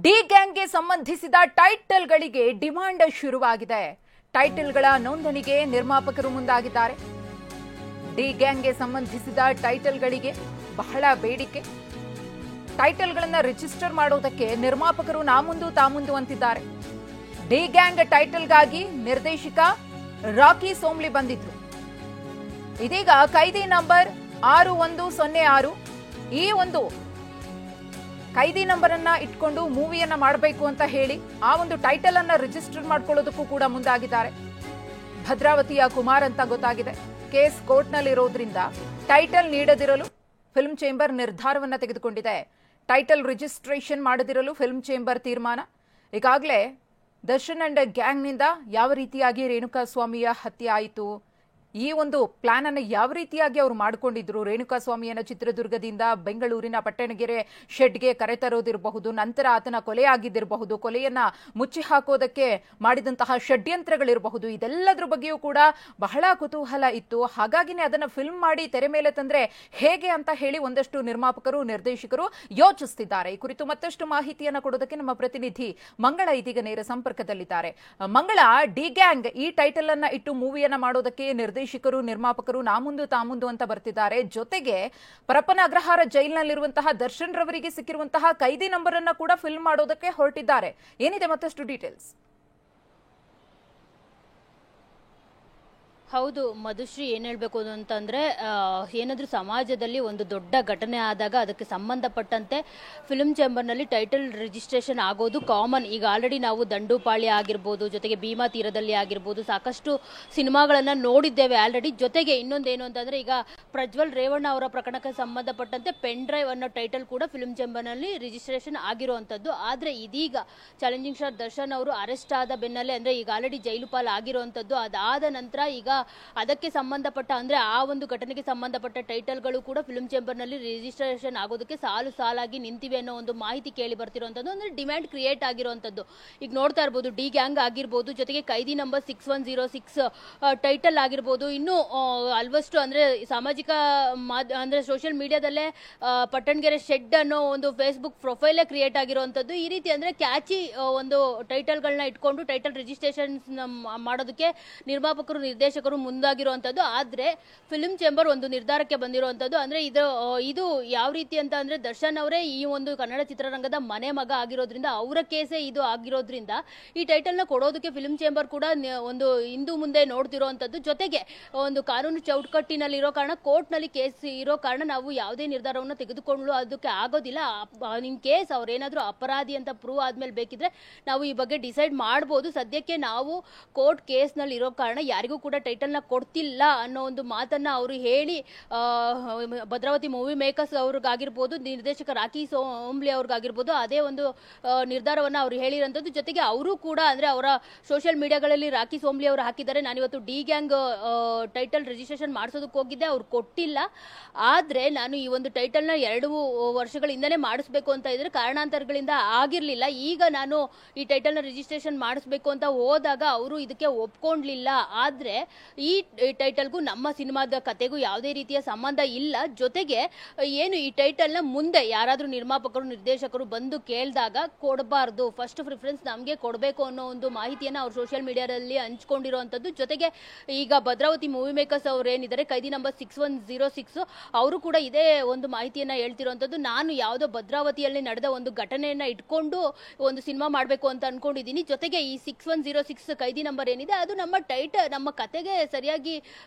D ಗ್ಯಾಂಗ್ಗೆ ಸಂಬಂಧಿಸಿದ ಟೈಟಲ್ಗಳಿಗೆ demand ಶುರುವಾಗಿದೆ. ಟೈಟಲ್ಗಳ ನೋಂದಣಿಗೆ ನಿರ್ಮಾಪಕರು ಮುಂದಾಗಿದ್ದಾರೆ. ಡಿ ಗ್ಯಾಂಗ್ಗೆ ಸಂಬಂಧಿಸಿದ ಟೈಟಲ್ಗಳಿಗೆ ಬಹಳ ಬೇಡಿಕೆ. ಟೈಟಲ್ಗಳನ್ನು ರಿಜಿಸ್ಟರ್ ಮಾಡೋದಕ್ಕೆ ನಿರ್ಮಾಪಕರು ನಾಮುಂದು ತಾಮುಂದು ಅಂತಿದ್ದಾರೆ. ಡಿ ಗ್ಯಾಂಗ್ ಟೈಟಲ್ಗಾಗಿ ನಿರ್ದೇಶಕ ರಾಕಿ ಸೋಮ್ಲಿ ಬಂದಿದ್ರು. ಇದೀಗ ಕೈದಿ ನಂಬರ್ 6106 ಈ ಒಂದು ಕೈದಿ ನಂಬರ್ ಅನ್ನ ಇಟ್ಕೊಂಡು ಮೂವಿಯನ್ನ ಮಾಡಬೇಕು ಅಂತ ಹೇಳಿ ಆ ಒಂದು ಟೈಟಲ್ ಅನ್ನ ರಿಜಿಸ್ಟರ್ ಮಾಡ್ಕೊಳ್ಳೋದಕ್ಕೂ ಕೂಡ ಮುಂದಾಗಿದ್ದಾರೆ. ಭದ್ರಾವತಿಯ ಕುಮಾರ್ ಅಂತ ಗೊತ್ತಾಗಿದೆ. ಕೇಸ್ ಕೋರ್ಟ್ನಲ್ಲಿ ಇರೋದ್ರಿಂದ ಟೈಟಲ್ ನೀಡದಿರಲು ಫಿಲ್ಮ್ ಚೇಂಬರ್ ನಿರ್ಧಾರವನ್ನ ತೆಗೆದುಕೊಂಡಿದೆ. ಟೈಟಲ್ ರಿಜಿಸ್ಟ್ರೇಷನ್ ಮಾಡದಿರಲು ಫಿಲ್ಮ್ ಚೇಂಬರ್ ತೀರ್ಮಾನ. ಈಗಾಗಲೇ ದರ್ಶನ್ ಅಂಡ್ ಗ್ಯಾಂಗ್ನಿಂದ ಯಾವ ರೀತಿಯಾಗಿ ರೇಣುಕಾ ಸ್ವಾಮಿಯ ಹತ್ಯೆ ಆಯಿತು, ಈ ಒಂದು ಪ್ಲಾನ್ ಅನ್ನು ಯಾವ ರೀತಿಯಾಗಿ ಅವರು ಮಾಡಿಕೊಂಡಿದ್ರು, ರೇಣುಕಾ ಸ್ವಾಮಿಯನ್ನ ಚಿತ್ರದುರ್ಗದಿಂದ ಬೆಂಗಳೂರಿನ ಪಟ್ಟಣಗೆರೆ ಶೆಡ್ಗೆ ಕರೆತರೋದಿರಬಹುದು, ನಂತರ ಆತನ ಕೊಲೆ ಆಗಿದ್ದಿರಬಹುದು, ಕೊಲೆಯನ್ನ ಮುಚ್ಚಿ ಹಾಕೋದಕ್ಕೆ ಮಾಡಿದಂತಹ ಷಡ್ಯಂತ್ರಗಳಿರಬಹುದು, ಇದೆಲ್ಲದರ ಬಗ್ಗೆಯೂ ಕೂಡ ಬಹಳ ಕುತೂಹಲ ಇತ್ತು. ಹಾಗಾಗಿನೇ ಅದನ್ನ ಫಿಲ್ಮ್ ಮಾಡಿ ತೆರೆ ಮೇಲೆ ತಂದ್ರೆ ಹೇಗೆ ಅಂತ ಹೇಳಿ ಒಂದಷ್ಟು ನಿರ್ಮಾಪಕರು ನಿರ್ದೇಶಕರು ಯೋಚಿಸುತ್ತಿದ್ದಾರೆ. ಈ ಕುರಿತು ಮತ್ತಷ್ಟು ಮಾಹಿತಿಯನ್ನು ಕೊಡೋದಕ್ಕೆ ನಮ್ಮ ಪ್ರತಿನಿಧಿ ಮಂಗಳ ಇದೀಗ ನೇರ ಸಂಪರ್ಕದಲ್ಲಿದ್ದಾರೆ. ಮಂಗಳ, ಡಿ ಗ್ಯಾಂಗ್ ಈ ಟೈಟಲ್ ಅನ್ನ ಇಟ್ಟು ಮೂವಿಯನ್ನ ಮಾಡೋದಕ್ಕೆ ನಿರ್ದೇಶಕರು ನಿರ್ಮಾಪಕರು ನಾಮುಂದು ತಾಮುಂದು ಅಂತ ಬರ್ತಿದ್ದಾರೆ. ಜೊತೆಗೆ ಪರಪ್ಪನ ಅಗ್ರಹಾರ ಜೈಲಿನಲ್ಲಿರುವಂತಹ ದರ್ಶನ್ ರವರಿಗೆ ಸಿಕ್ಕಿರುವಂತಹ ಕೈದಿ ನಂಬರ್ ಅನ್ನ ಕೂಡ ಫಿಲ್ಮ್ ಮಾಡೋದಕ್ಕೆ ಹೊರಟಿದ್ದಾರೆ. ಏನಿದೆ ಮತ್ತಷ್ಟು ಡೀಟೇಲ್ಸ್? ಹೌದು ಮಧುಶ್ರೀ, ಏನು ಹೇಳಬೇಕು ಅಂತಂದರೆ, ಏನಾದರೂ ಸಮಾಜದಲ್ಲಿ ಒಂದು ದೊಡ್ಡ ಘಟನೆ ಆದಾಗ ಅದಕ್ಕೆ ಸಂಬಂಧಪಟ್ಟಂತೆ ಫಿಲ್ಮ್ ಚೇಂಬರ್ನಲ್ಲಿ ಟೈಟಲ್ ರಿಜಿಸ್ಟ್ರೇಷನ್ ಆಗೋದು ಕಾಮನ್. ಈಗ ಆಲ್ರೆಡಿ ನಾವು ದಂಡುಪಾಳ್ಯ ಆಗಿರ್ಬೋದು, ಜೊತೆಗೆ ಭೀಮಾ ತೀರದಲ್ಲಿ ಆಗಿರ್ಬೋದು, ಸಾಕಷ್ಟು ಸಿನಿಮಾಗಳನ್ನು ನೋಡಿದ್ದೇವೆ ಆಲ್ರೆಡಿ. ಜೊತೆಗೆ ಇನ್ನೊಂದೇನು ಅಂತಂದರೆ, ಈಗ ಪ್ರಜ್ವಲ್ ರೇವಣ್ಣ ಅವರ ಪ್ರಕರಣಕ್ಕೆ ಸಂಬಂಧಪಟ್ಟಂತೆ ಪೆನ್ ಡ್ರೈವ್ ಅನ್ನೋ ಟೈಟಲ್ ಕೂಡ ಫಿಲ್ಮ್ ಚೇಂಬರ್ನಲ್ಲಿ ರಿಜಿಸ್ಟ್ರೇಷನ್ ಆಗಿರುವಂಥದ್ದು. ಆದರೆ ಇದೀಗ ಚಾಲೆಂಜಿಂಗ್ ಸ್ಟಾರ್ ದರ್ಶನ್ ಅವರು ಅರೆಸ್ಟ್ ಆದ ಬೆನ್ನಲ್ಲೇ, ಅಂದರೆ ಈಗ ಆಲ್ರೆಡಿ ಜೈಲು ಪಾಲು ಆಗಿರುವಂಥದ್ದು, ಅದಾದ ನಂತರ ಈಗ ಅದಕ್ಕೆ ಸಂಬಂಧಪಟ್ಟ, ಅಂದ್ರೆ ಆ ಒಂದು ಘಟನೆಗೆ ಸಂಬಂಧಪಟ್ಟ ಟೈಟಲ್ಗಳು ಕೂಡ ಫಿಲ್ಮ್ ಚೇಂಬರ್ನಲ್ಲಿ ರಿಜಿಸ್ಟ್ರೇಷನ್ ಆಗೋದಕ್ಕೆ ಸಾಲಾಗಿ ನಿಂತಿವೆ ಅನ್ನೋ ಒಂದು ಮಾಹಿತಿ ಕೇಳಿ ಬರ್ತಿರುವಂತದ್ದು, ಅಂದ್ರೆ ಡಿಮ್ಯಾಂಡ್ ಕ್ರಿಯೇಟ್ ಆಗಿರುವಂತದ್ದು. ಈಗ ನೋಡ್ತಾ ಇರಬಹುದು, ಡಿ ಗ್ಯಾಂಗ್ ಆಗಿರ್ಬೋದು, ಜೊತೆಗೆ ಕೈದಿ ನಂಬರ್ 6106 ಟೈಟಲ್ ಆಗಿರ್ಬೋದು, ಇನ್ನು ಅಲ್ವಷ್ಟು ಅಂದ್ರೆ ಸಾಮಾಜಿಕ ಅಂದ್ರೆ ಸೋಷಿಯಲ್ ಮೀಡಿಯಾದಲ್ಲೇ ಪಟ್ಟಣಗೆರೆ ಶೆಡ್ ಅನ್ನೋ ಒಂದು ಫೇಸ್ಬುಕ್ ಪ್ರೊಫೈಲೇ ಕ್ರಿಯೇಟ್ ಆಗಿರುವಂತದ್ದು. ಈ ರೀತಿ ಅಂದ್ರೆ ಕ್ಯಾಚಿ ಒಂದು ಟೈಟಲ್ಗಳನ್ನ ಇಟ್ಕೊಂಡು ಟೈಟಲ್ ರಿಜಿಸ್ಟ್ರೇಷನ್ ಮಾಡೋದಕ್ಕೆ ನಿರ್ಮಾಪಕರು ನಿರ್ದೇಶಕರು ಮುಂದಾಗಿರುವಂತದ್ದು. ಆದ್ರೆ ಫಿಲ್ಮ್ ಚೇಂಬರ್ ಒಂದು ನಿರ್ಧಾರಕ್ಕೆ ಬಂದಿರುವಂತದ್ದು, ಅಂದ್ರೆ ಇದು ಯಾವ ರೀತಿ ಅಂತ ಅಂದ್ರೆ, ದರ್ಶನ್ ಅವರೇ ಈ ಒಂದು ಕನ್ನಡ ಚಿತ್ರರಂಗದ ಮನೆ ಮಗ ಆಗಿರೋದ್ರಿಂದ, ಅವರ ಕೇಸೇ ಇದು ಆಗಿರೋದ್ರಿಂದ ಈ ಟೈಟಲ್ ನ ಕೊಡೋದಕ್ಕೆ ಫಿಲ್ಮ್ ಚೇಂಬರ್ ಕೂಡ ಒಂದು ಹಿಂದು ಮುಂದೆ ನೋಡ್ತಿರೋಂಥದ್ದು. ಜೊತೆಗೆ ಒಂದು ಕಾನೂನು ಚೌಕಟ್ಟಿನಲ್ಲಿ ಇರೋ ಕಾರಣ, ಕೋರ್ಟ್ ನಲ್ಲಿ ಕೇಸ್ ಇರೋ ಕಾರಣ ನಾವು ಯಾವುದೇ ನಿರ್ಧಾರವನ್ನು ತೆಗೆದುಕೊಳ್ಳಲು ಅದಕ್ಕೆ ಆಗೋದಿಲ್ಲ. ಇನ್ ಕೇಸ್ ಅವ್ರೇನಾದ್ರೂ ಅಪರಾಧಿ ಅಂತ ಪ್ರೂವ್ ಆದ್ಮೇಲೆ ಬೇಕಿದ್ರೆ ನಾವು ಈ ಬಗ್ಗೆ ಡಿಸೈಡ್ ಮಾಡಬಹುದು. ಸದ್ಯಕ್ಕೆ ನಾವು ಕೋರ್ಟ್ ಕೇಸ್ ನಲ್ಲಿ ಇರೋ ಕಾರಣ ಯಾರಿಗೂ ಕೂಡ ಟೈಟಲ್ ನ ಕೊಡ್ತಿಲ್ಲ ಅನ್ನೋ ಒಂದು ಮಾತನ್ನ ಅವರು ಹೇಳಿ, ಭದ್ರಾವತಿ ಮೂವಿ ಮೇಕರ್ಸ್ ಅವ್ರಿಗಾಗಿರ್ಬೋದು, ನಿರ್ದೇಶಕ ರಾಕಿ ಸೋಮ್ಲಿ ಅವ್ರಿಗಾಗಿರ್ಬೋದು, ಅದೇ ಒಂದು ನಿರ್ಧಾರವನ್ನ ಅವ್ರು ಹೇಳಿರೋಂಥದ್ದು. ಜೊತೆಗೆ ಅವರು ಕೂಡ, ಅಂದ್ರೆ ಅವರ ಸೋಷಿಯಲ್ ಮೀಡಿಯಾಗಳಲ್ಲಿ ರಾಕಿ ಸೋಮ್ಲಿ ಅವರು ಹಾಕಿದ್ದಾರೆ, ನಾನಿವತ್ತು ಡಿ ಗ್ಯಾಂಗ್ ಟೈಟಲ್ ರಿಜಿಸ್ಟ್ರೇಷನ್ ಮಾಡಿಸೋದಕ್ಕೆ ಹೋಗಿದ್ದೆ, ಅವ್ರು ಕೊಟ್ಟಿಲ್ಲ. ಆದ್ರೆ ನಾನು ಈ ಒಂದು ಟೈಟಲ್ ನ 2 ವರ್ಷಗಳಿಂದನೇ ಮಾಡಿಸ್ಬೇಕು ಅಂತ ಇದ್ರೆ ಕಾರಣಾಂತರಗಳಿಂದ ಆಗಿರ್ಲಿಲ್ಲ. ಈಗ ನಾನು ಈ ಟೈಟಲ್ ನ ರಿಜಿಸ್ಟ್ರೇಷನ್ ಮಾಡಿಸ್ಬೇಕು ಅಂತ ಹೋದಾಗ ಅವರು ಇದಕ್ಕೆ ಒಪ್ಕೊಂಡ್ಲಿಲ್ಲ. ಆದ್ರೆ ಈ ಟೈಟಲ್ಗೂ ನಮ್ಮ ಸಿನಿಮಾದ ಕತೆಗೂ ಯಾವುದೇ ರೀತಿಯ ಸಂಬಂಧ ಇಲ್ಲ. ಜೊತೆಗೆ ಏನು ಈ ಟೈಟಲ್ ನ ಮುಂದೆ ಯಾರಾದ್ರೂ ನಿರ್ಮಾಪಕರು ನಿರ್ದೇಶಕರು ಬಂದು ಕೇಳಿದಾಗ ಕೊಡಬಾರ್ದು, ಫಸ್ಟ್ ಪ್ರಿಫರೆನ್ಸ್ ನಮಗೆ ಕೊಡಬೇಕು ಅನ್ನೋ ಒಂದು ಮಾಹಿತಿಯನ್ನ ಅವ್ರು ಸೋಷಿಯಲ್ ಮೀಡಿಯಾದಲ್ಲಿ ಹಂಚ್ಕೊಂಡಿರುವಂತದ್ದು. ಜೊತೆಗೆ ಈಗ ಭದ್ರಾವತಿ ಮೂವಿ ಮೇಕರ್ಸ್ ಅವ್ರು ಏನಿದ್ದಾರೆ, ಕೈದಿ ನಂಬರ್ 6106, ಅವರು ಕೂಡ ಇದೇ ಒಂದು ಮಾಹಿತಿಯನ್ನ ಹೇಳ್ತಿರುವಂತದ್ದು. ನಾನು ಯಾವುದೋ ಭದ್ರಾವತಿಯಲ್ಲಿ ನಡೆದ ಒಂದು ಘಟನೆಯನ್ನ ಇಟ್ಕೊಂಡು ಒಂದು ಸಿನಿಮಾ ಮಾಡಬೇಕು ಅಂತ ಅನ್ಕೊಂಡಿದ್ದೀನಿ. ಜೊತೆಗೆ ಈ 6106 ಕೈದಿ ನಂಬರ್ ಏನಿದೆ ಅದು ನಮ್ಮ ಕತೆಗೆ ಸರಿಯಾಗಿ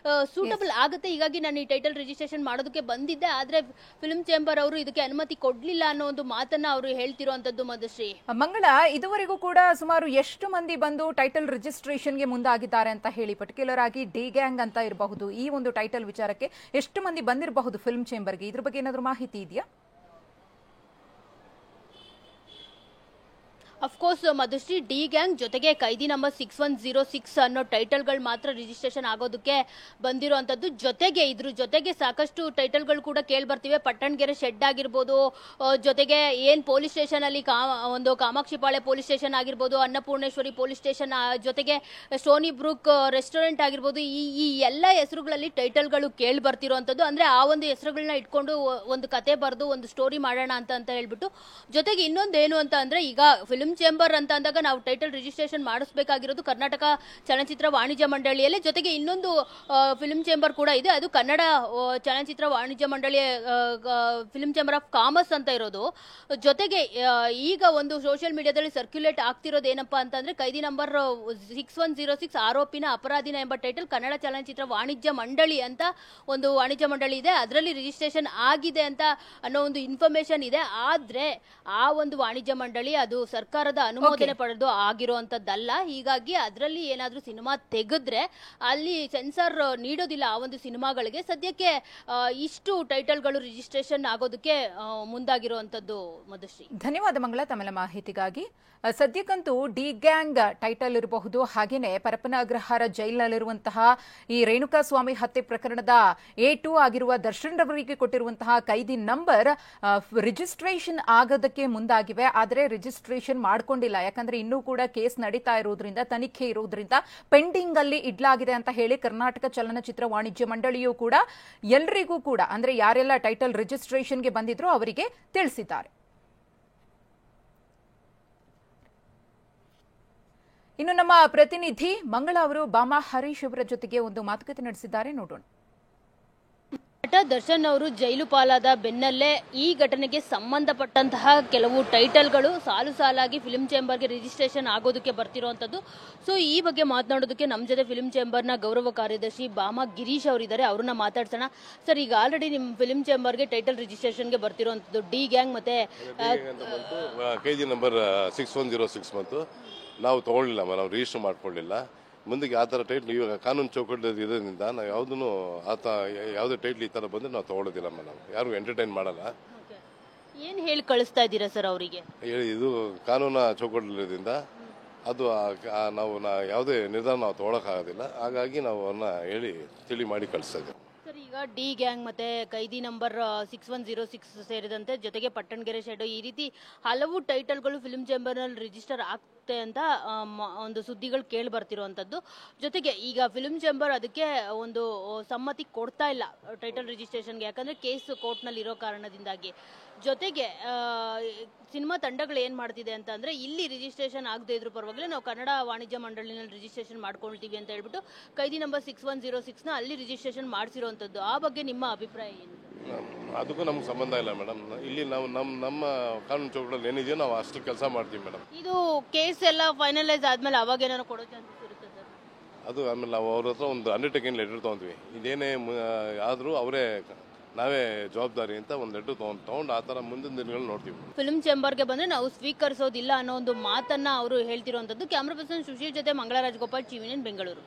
ಸೂಟಬಲ್ ಆಗುತ್ತೆ. ಹೀಗಾಗಿ ನಾನು ಈ ಟೈಟಲ್ ರಿಜಿಸ್ಟ್ರೇಷನ್ ಮಾಡೋದಕ್ಕೆ ಬಂದಿದ್ದೆ. ಆದ್ರೆ ಫಿಲ್ಮ್ ಚೇಂಬರ್ ಅವರು ಇದಕ್ಕೆ ಅನುಮತಿ ಕೊಡ್ಲಿಲ್ಲ ಅನ್ನೋ ಒಂದು ಮಾತನ್ನ ಅವರು ಹೇಳ್ತಿರುವಂತದ್ದು. ಮಧುಶ್ರೀ, ಮಂಗಳ, ಇದುವರೆಗೂ ಕೂಡ ಸುಮಾರು ಎಷ್ಟು ಮಂದಿ ಬಂದು ಟೈಟಲ್ ರಿಜಿಸ್ಟ್ರೇಷನ್ಗೆ ಮುಂದಾಗಿದ್ದಾರೆ ಅಂತ ಹೇಳಿ, ಪರ್ಟಿಕ್ಯುಲರ್ ಆಗಿ ಡಿ ಗ್ಯಾಂಗ್ ಅಂತ ಇರಬಹುದು, ಈ ಒಂದು ಟೈಟಲ್ ವಿಚಾರಕ್ಕೆ ಎಷ್ಟು ಮಂದಿ ಬಂದಿರಬಹುದು ಫಿಲ್ಮ್ ಚೇಂಬರ್ಗೆ? ಇದ್ರ ಬಗ್ಗೆ ಏನಾದರೂ ಮಾಹಿತಿ ಇದೆಯಾ? ಅಫ್ಕೋರ್ಸ್ ಮಧುಶ್ರೀ, ಡಿ ಗ್ಯಾಂಗ್ ಜೊತೆಗೆ ಕೈದಿ ನಂಬರ್ 6106 ಅನ್ನೋ ಟೈಟಲ್ಗಳು ಮಾತ್ರ ರಿಜಿಸ್ಟ್ರೇಷನ್ ಆಗೋದಕ್ಕೆ ಬಂದಿರುವಂತದ್ದು. ಜೊತೆಗೆ ಇದ್ರ ಜೊತೆಗೆ ಸಾಕಷ್ಟು ಟೈಟಲ್ಗಳು ಕೂಡ ಕೇಳಿ ಬರ್ತಿವೆ. ಪಟ್ಟಣಗೆರೆ ಶೆಡ್ ಆಗಿರ್ಬೋದು, ಜೊತೆಗೆ ಏನ್ ಪೊಲೀಸ್ ಸ್ಟೇಷನ್ ಅಲ್ಲಿ ಒಂದು ಕಾಮಾಕ್ಷಿಪಾಳ್ಯ ಪೊಲೀಸ್ ಸ್ಟೇಷನ್ ಆಗಿರ್ಬೋದು, ಅನ್ನಪೂರ್ಣೇಶ್ವರಿ ಪೊಲೀಸ್ ಸ್ಟೇಷನ್, ಜೊತೆಗೆ ಸ್ಟೋನಿ ಬ್ರೂಕ್ ರೆಸ್ಟೋರೆಂಟ್ ಆಗಿರ್ಬೋದು, ಈ ಎಲ್ಲ ಹೆಸರುಗಳಲ್ಲಿ ಟೈಟಲ್ಗಳು ಕೇಳಿ ಬರ್ತಿರುವಂತದ್ದು. ಅಂದ್ರೆ ಆ ಒಂದು ಹೆಸರುಗಳನ್ನ ಇಟ್ಕೊಂಡು ಒಂದು ಕತೆ ಬರೆದು ಒಂದು ಸ್ಟೋರಿ ಮಾಡೋಣ ಅಂತ ಹೇಳ್ಬಿಟ್ಟು. ಜೊತೆಗೆ ಇನ್ನೊಂದೇನು ಅಂತ ಅಂದ್ರೆ, ಈಗ ಫಿಲ್ಮ್ ಚೇಂಬರ್ ಅಂತ ಅಂದಾಗ ನಾವು ಟೈಟಲ್ ರಿಜಿಸ್ಟ್ರೇಷನ್ ಮಾಡಿಸಬೇಕಾಗಿರೋದು ಕರ್ನಾಟಕ ಚಲನಚಿತ್ರ ವಾಣಿಜ್ಯ ಮಂಡಳಿಯಲ್ಲಿ. ಜೊತೆಗೆ ಇನ್ನೊಂದು ಫಿಲ್ಮ್ ಚೇಂಬರ್ ಕೂಡ ಇದೆ, ಅದು ಕನ್ನಡ ಚಲನಚಿತ್ರ ವಾಣಿಜ್ಯ ಮಂಡಳಿಯ ಫಿಲ್ಮ್ ಚೇಂಬರ್ ಆಫ್ ಕಾಮರ್ಸ್ ಅಂತ ಇರೋದು. ಜೊತೆಗೆ ಈಗ ಒಂದು ಸೋಷಿಯಲ್ ಮೀಡಿಯಾದಲ್ಲಿ ಸರ್ಕ್ಯುಲೇಟ್ ಆಗ್ತಿರೋದು ಏನಪ್ಪಾ ಅಂತಂದ್ರೆ, ಕೈದಿ ನಂಬರ್ 6106 ಆರೋಪಿನ ಅಪರಾಧಿನ ಎಂಬ ಟೈಟಲ್ ಕನ್ನಡ ಚಲನಚಿತ್ರ ವಾಣಿಜ್ಯ ಮಂಡಳಿ ಅಂತ ಒಂದು ವಾಣಿಜ್ಯ ಮಂಡಳಿ ಇದೆ, ಅದರಲ್ಲಿ ರಿಜಿಸ್ಟ್ರೇಷನ್ ಆಗಿದೆ ಅಂತ ಅನ್ನೋ ಒಂದು ಇನ್ಫಾರ್ಮೇಶನ್ ಇದೆ. ಆದ್ರೆ ಆ ಒಂದು ವಾಣಿಜ್ಯ ಮಂಡಳಿ ಅದು ಸರ್ಕಾರದ ಅನುಮೋದನೆ ಪಡೆದು ಆಗಿರುವಂತದ್ದಲ್ಲ. ಹೀಗಾಗಿ ಅದರಲ್ಲಿ ಏನಾದ್ರೂ ಸಿನಿಮಾ ತೆಗೆದ್ರೆ ಅಲ್ಲಿ ಸೆನ್ಸಾರ್ ನೀಡೋದಿಲ್ಲ ಆ ಒಂದು ಸಿನಿಮಾಗಳಿಗೆ. ಸದ್ಯಕ್ಕೆ ಇಷ್ಟು ಟೈಟಲ್ಗಳು ರಿಜಿಸ್ಟ್ರೇಷನ್ ಆಗೋದಕ್ಕೆ ಮುಂದಾಗಿರುವಂತದ್ದು. ಮಧುಶ್ರೀ, ಧನ್ಯವಾದ ಮಂಗಳ ತಮ್ಮ ಮಾಹಿತಿಗಾಗಿ. ಸದ್ಯಕ್ಕಂತೂ ಡಿ ಗ್ಯಾಂಗ್ ಟೈಟಲ್ ಇರಬಹುದು, ಹಾಗೇನೆ ಪರಪ್ಪನ ಅಗ್ರಹಾರ ಜೈಲಿನಲ್ಲಿರುವಂತಹ ಈ ರೇಣುಕಾಸ್ವಾಮಿ ಹತ್ಯೆ ಪ್ರಕರಣದ A2 ಆಗಿರುವ ದರ್ಶನ್ ರವರಿಗೆ ಕೊಟ್ಟಿರುವಂತಹ ಕೈದಿ ನಂಬರ್ ರಿಜಿಸ್ಟ್ರೇಷನ್ ಆಗೋದಕ್ಕೆ ಮುಂದಾಗಿವೆ. ಆದರೆ ರಿಜಿಸ್ಟ್ರೇಷನ್ ಮಾಡ್ಕೊಂಡಿಲ್ಲ, ಯಾಕಂದ್ರೆ ಇನ್ನೂ ಕೂಡ ಕೇಸ್ ನಡೀತಾ ಇರೋದ್ರಿಂದ, ತನಿಖೆ ಇರೋದ್ರಿಂದ ಪೆಂಡಿಂಗ್ ಅಲ್ಲಿ ಇಡ್ಲಾಗಿದೆ ಅಂತ ಹೇಳಿ ಕರ್ನಾಟಕ ಚಲನಚಿತ್ರ ವಾಣಿಜ್ಯ ಮಂಡಳಿಯೂ ಕೂಡ ಎಲ್ರಿಗೂ ಕೂಡ, ಅಂದ್ರೆ ಯಾರೆಲ್ಲ ಟೈಟಲ್ ರಿಜಿಸ್ಟ್ರೇಷನ್ಗೆ ಬಂದಿದ್ರು ಅವರಿಗೆ ತಿಳಿಸಿದ್ದಾರೆ. ಇನ್ನು ನಮ್ಮ ಪ್ರತಿನಿಧಿ ಮಂಗಳ ಅವರು ಬಾಮಾ ಹರೀಶ್ ಅವರ ಜೊತೆಗೆ ಒಂದು ಮಾತುಕತೆ ನಡೆಸಿದ್ದಾರೆ, ನೋಡೋಣ. ನಟ ದರ್ಶನ್ ಅವರು ಜೈಲು ಪಾಲಾದ ಬೆನ್ನಲ್ಲೇ ಈ ಘಟನೆಗೆ ಸಂಬಂಧಪಟ್ಟಂತಹ ಕೆಲವು ಟೈಟಲ್ಗಳು ಸಾಲು ಸಾಲಾಗಿ ಫಿಲ್ಮ್ ಚೇಂಬರ್ಗೆ ರಿಜಿಸ್ಟ್ರೇಷನ್ ಆಗೋದಕ್ಕೆ ಬರ್ತಿರುವಂತದ್ದು. ಸೊ ಈ ಬಗ್ಗೆ ಮಾತನಾಡೋದಕ್ಕೆ ನಮ್ಮ ಜೊತೆ ಫಿಲ್ಮ್ ಚೇಂಬರ್ನ ಗೌರವ ಕಾರ್ಯದರ್ಶಿ ಬಾಮಾ ಗಿರೀಶ್ ಅವರಿದ್ದಾರೆ, ಅವ್ರನ್ನ ಮಾತಾಡ್ಸೋಣ. ಸರ್, ಈಗ ಆಲ್ರೆಡಿ ನಿಮ್ಮ ಫಿಲ್ಮ್ ಚೇಂಬರ್ಗೆ ಟೈಟಲ್ ರಿಜಿಸ್ಟ್ರೇಷನ್ಗೆ ಬರ್ತಿರುವಂತದ್ದು ಡಿ ಗ್ಯಾಂಗ್ ಮತ್ತೆ ಕೈದಿ ನಂಬರ್ 6106 ಬಂತು. ನಾವು ತಗೊಳ್ಳಿಲ್ಲ, ನಾವು ರಿಜಿಸ್ಟರ್ ಮಾಡ್ಕೊಳ್ಳಿಲ್ಲ. ಮುಂದಕ್ಕೆ ಆ ಥರ ಟೈಟ್ಲ್ ಇವಾಗ ಕಾನೂನು ಚೌಕಟ್ಟು ಇರೋದ್ರಿಂದ ನಾವು ಯಾವುದೇ ಟೈಟ್ಲ್ ಈ ಥರ ಬಂದರೆ ನಾವು ತಗೊಳ್ಳೋದಿಲ್ಲ. ನಾವು ಯಾರು ಎಂಟರ್ಟೈನ್ ಮಾಡಲ್ಲ. ಏನ್ ಹೇಳಿ ಕಳಿಸ್ತಾ ಇದ್ದೀರಾ ಸರ್ ಅವರಿಗೆ? ಇದು ಕಾನೂನು ಚೌಕಟ್ಟಿರೋದ್ರಿಂದ ಅದು ನಾವು ಯಾವುದೇ ನಿರ್ಧಾರ ನಾವು ತಗೊಳಕ್ಕಾಗೋದಿಲ್ಲ. ಹಾಗಾಗಿ ನಾವು ಅವನ್ನ ಹೇಳಿ ತಿಳಿ ಮಾಡಿ ಕಳಿಸ್ತಾ ಇದ್ದೀವಿ. ಸರ್, ಈಗ ಡಿ ಗ್ಯಾಂಗ್ ಮತ್ತೆ ಕೈದಿ ನಂಬರ್ 6106 ಸೇರಿದಂತೆ ಜೊತೆಗೆ ಪಟ್ಟಣಗೆರೆ ಶೆಡ್, ಈ ರೀತಿ ಹಲವು ಟೈಟಲ್ಗಳು ಫಿಲ್ಮ್ ಚೇಂಬರ್ ನಲ್ಲಿ ರಿಜಿಸ್ಟರ್ ಆಗ್ತೆ ಅಂತ ಒಂದು ಸುದ್ದಿಗಳು ಕೇಳಿ ಬರ್ತಿರುವಂತದ್ದು. ಜೊತೆಗೆ ಈಗ ಫಿಲ್ಮ್ ಚೇಂಬರ್ ಅದಕ್ಕೆ ಒಂದು ಸಮ್ಮತಿ ಕೊಡ್ತಾ ಇಲ್ಲ ಟೈಟಲ್ ರಿಜಿಸ್ಟ್ರೇಷನ್ಗೆ, ಯಾಕಂದ್ರೆ ಕೇಸ್ ಕೋರ್ಟ್ ನಲ್ಲಿ ಇರೋ ಕಾರಣದಿಂದಾಗಿ. ಜೊತೆಗೆ ಸಿನಿಮಾ ತಂಡಗಳು ಏನ್ ಮಾಡ್ತಿದೆ ಅಂತ ಅಂದ್ರೆ, ಇಲ್ಲಿ ರಿಜಿಸ್ಟ್ರೇಷನ್ ಆಗದೆ ಇದ್ರು ಪರವಾಗಿಲ್ಲ, ನಾವು ಕನ್ನಡ ವಾಣಿಜ್ಯ ಮಂಡಳಿನಲ್ಲಿ ರಿಜಿಸ್ಟ್ರೇಷನ್ ಮಾಡ್ಕೊಳ್ತೀವಿ ಅಂತ ಹೇಳ್ಬಿಟ್ಟು ಕೈದಿ ನಂಬರ್ 6106 ನ ಅಲ್ಲಿ ರಿಜಿಸ್ಟ್ರೇಷನ್ ಮಾಡಿಸಿರುವಂತದ್ದು. ಆ ಬಗ್ಗೆ ನಿಮ್ಮ ಅಭಿಪ್ರಾಯ ಏನು? ಅದಕ್ಕೂ ನಮ್ಗೆ ಸಂಬಂಧ ಇಲ್ಲ ಮೇಡಮ್. ಇಲ್ಲಿ ನಾವು ನಮ್ಮ ಕಾನೂನು ಚೌಕಟ್ಟಲ್ಲಿ ಏನಿದೆಯೋ ನಾವು ಅಷ್ಟು ಕೆಲಸ ಮಾಡ್ತೀವಿ ಮೇಡಮ್. ಇದು ಕೇಸ್ ಎಲ್ಲ ಫೈನಲೈಸ್ ಆದ್ಮೇಲೆ ಅವಾಗ ಏನಾದ್ರು ಕೊಡೋ ಚಾನ್ಸಸ್ ಇರುತ್ತೆ ಸರ್? ಅದು ಆಮೇಲೆ ನಾವು ಅವ್ರ ಹತ್ರ ಒಂದು ಅಂಡರ್ಟೇಕಿಂಗ್ ಲೆಟರ್ ತೊಗೊಂಡ್ವಿ. ಇದೇನೇ ಆದರೂ ನಾವೇ ಜವಾಬ್ದಾರಿ ಅಂತ ಒಂದು ಲೆಟರ್ ತಗೊಂಡು ಆ ಥರ ಮುಂದಿನ ದಿನಗಳು ನೋಡ್ತೀವಿ. ಫಿಲ್ಮ್ ಚೇಂಬರ್ಗೆ ಬಂದ್ರೆ ನಾವು ಸ್ವೀಕರಿಸೋದಿಲ್ಲ ಅನ್ನೋ ಒಂದು ಮಾತನ್ನ ಅವರು ಹೇಳ್ತಿರುವಂತದ್ದು. ಕ್ಯಾಮ್ರಾ ಪರ್ಸನ್ ಸುಶೀಲ್ ಜೊತೆ ಮಂಗಳರಾಜ್ ಗೋಪಾಲ್, ಟಿವಿ9 ಬೆಂಗಳೂರು.